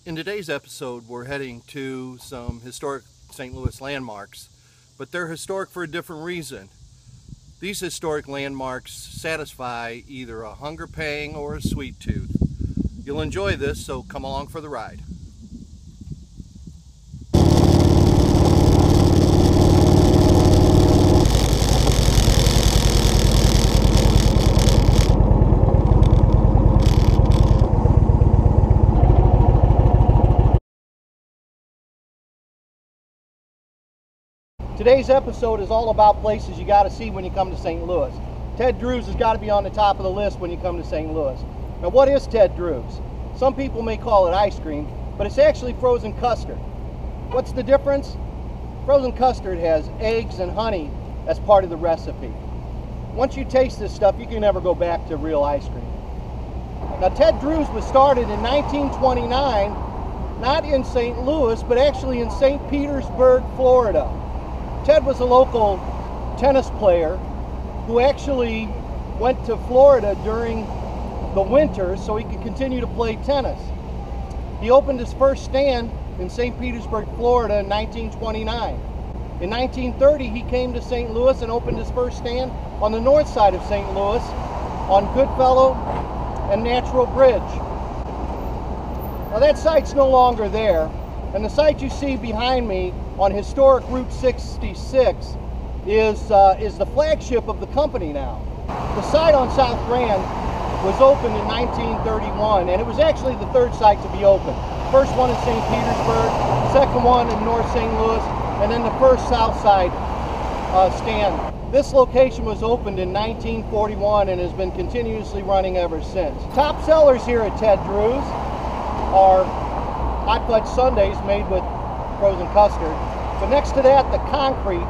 In today's episode, we're heading to some historic St. Louis landmarks, but they're historic for a different reason. These historic landmarks satisfy either a hunger pang or a sweet tooth. You'll enjoy this, so come along for the ride. Today's episode is all about places you got to see when you come to St. Louis. Ted Drewes has got to be on the top of the list when you come to St. Louis. Now, what is Ted Drewes? Some people may call it ice cream, but it's actually frozen custard. What's the difference? Frozen custard has eggs and honey as part of the recipe. Once you taste this stuff, you can never go back to real ice cream. Now, Ted Drewes was started in 1929, not in St. Louis, but actually in St. Petersburg, Florida. Ted was a local tennis player who actually went to Florida during the winter so he could continue to play tennis. He opened his first stand in St. Petersburg, Florida in 1929. In 1930, he came to St. Louis and opened his first stand on the north side of St. Louis on Goodfellow and Natural Bridge. Now that site's no longer there, and the site you see behind me on historic Route 66 is the flagship of the company now. The site on South Grand was opened in 1931, and it was actually the third site to be opened. First one in St. Petersburg, second one in North St. Louis, and then the first South Side stand. This location was opened in 1941 and has been continuously running ever since. Top sellers here at Ted Drewes are hot fudge sundaes made with frozen custard, but next to that, the concrete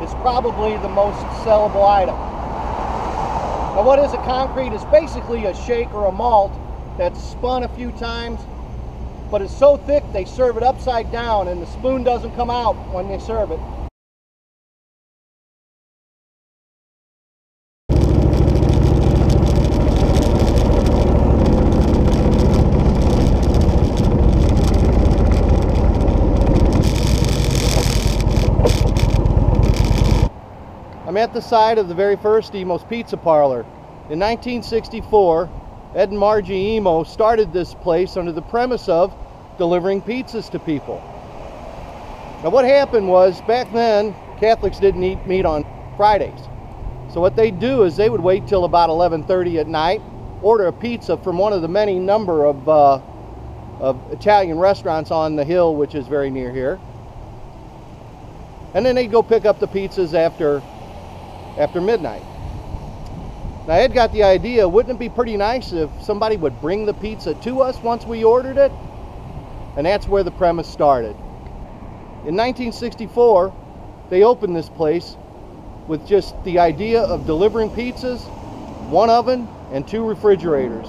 is probably the most sellable item. Now, what is a concrete? It's basically a shake or a malt that's spun a few times, but it's so thick they serve it upside down and the spoon doesn't come out when they serve it. I'm at the site of the very first Emo's Pizza Parlor. In 1964, Ed and Margie Emo started this place under the premise of delivering pizzas to people. Now what happened was, back then, Catholics didn't eat meat on Fridays. So what they'd do is they would wait till about 11:30 at night, order a pizza from one of the many number of Italian restaurants on the hill, which is very near here. And then they'd go pick up the pizzas after midnight. Now Ed got the idea, wouldn't it be pretty nice if somebody would bring the pizza to us once we ordered it? And that's where the premise started. In 1964, they opened this place with just the idea of delivering pizzas, one oven, and 2 refrigerators.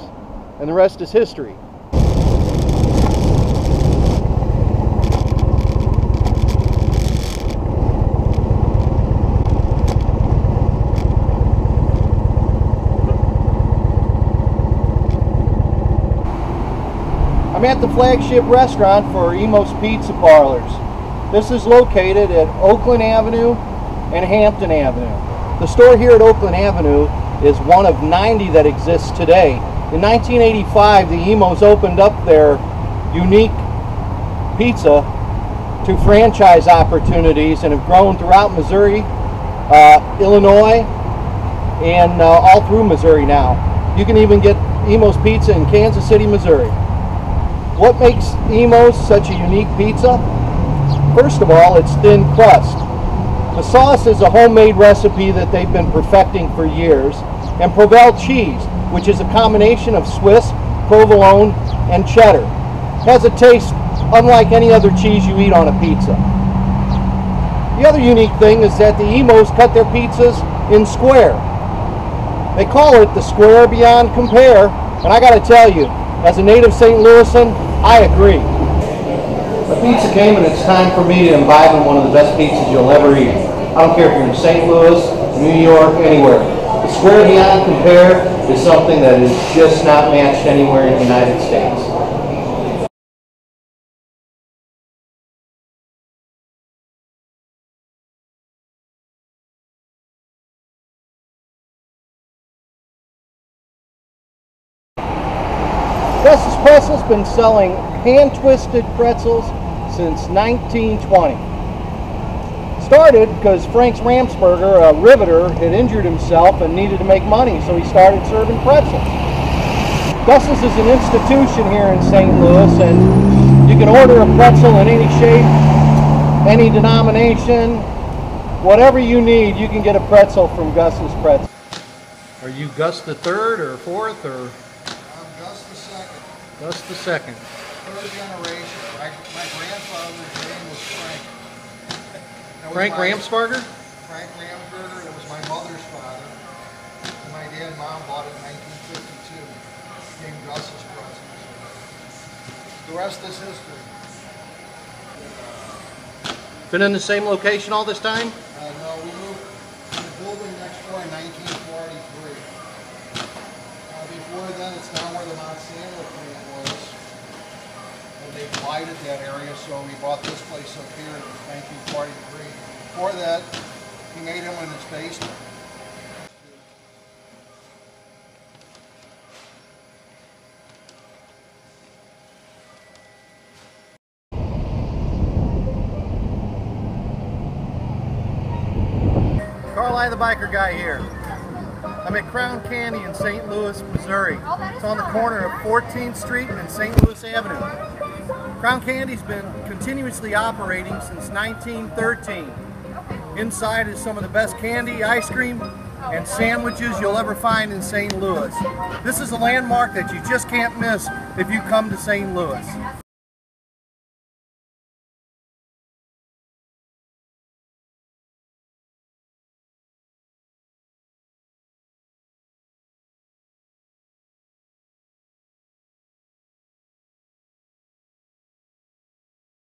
And the rest is history. I'm at the flagship restaurant for Emo's Pizza Parlors. This is located at Oakland Avenue and Hampton Avenue. The store here at Oakland Avenue is one of 90 that exists today. In 1985, the Emos opened up their unique pizza to franchise opportunities and have grown throughout Missouri, Illinois, and all through Missouri now. You can even get Emo's Pizza in Kansas City, Missouri. What makes Emo's such a unique pizza? First of all, it's thin crust. The sauce is a homemade recipe that they've been perfecting for years, and Provel cheese, which is a combination of Swiss, provolone, and cheddar, has a taste unlike any other cheese you eat on a pizza. The other unique thing is that the Emo's cut their pizzas in square. They call it the square beyond compare, and I got to tell you, as a native St. Louisan, I agree. The pizza came and it's time for me to imbibe in one of the best pizzas you'll ever eat. I don't care if you're in St. Louis, New York, anywhere. The square beyond compare is something that is just not matched anywhere in the United States. Gus's Pretzel's been selling hand-twisted pretzels since 1920. Started because Frank's Ramsburger, a riveter, had injured himself and needed to make money, so he started serving pretzels. Gus's is an institution here in St. Louis, and you can order a pretzel in any shape, any denomination, whatever you need, you can get a pretzel from Gus's Pretzel. Are you Gus the third or fourth, or? I'm Gus the second. Gus the second. Third generation. My grandfather's name was Frank. Frank Ramsburger? Frank Ramsburger. It was my mother's father. My dad and mom bought it in 1952. Named Gus's Pretzels. The rest is history. Been in the same location all this time? No, we moved to the building next door in 1943. Before then, it's down where the Monsanto plant was. And they blighted that area, so we bought this place up here in 1943. Before that, he made them in his basement. Carl, the biker guy here. I'm at Crown Candy in St. Louis, Missouri. It's on the corner of 14th Street and St. Louis Avenue. Crown Candy's been continuously operating since 1913. Inside is some of the best candy, ice cream, and sandwiches you'll ever find in St. Louis. This is a landmark that you just can't miss if you come to St. Louis.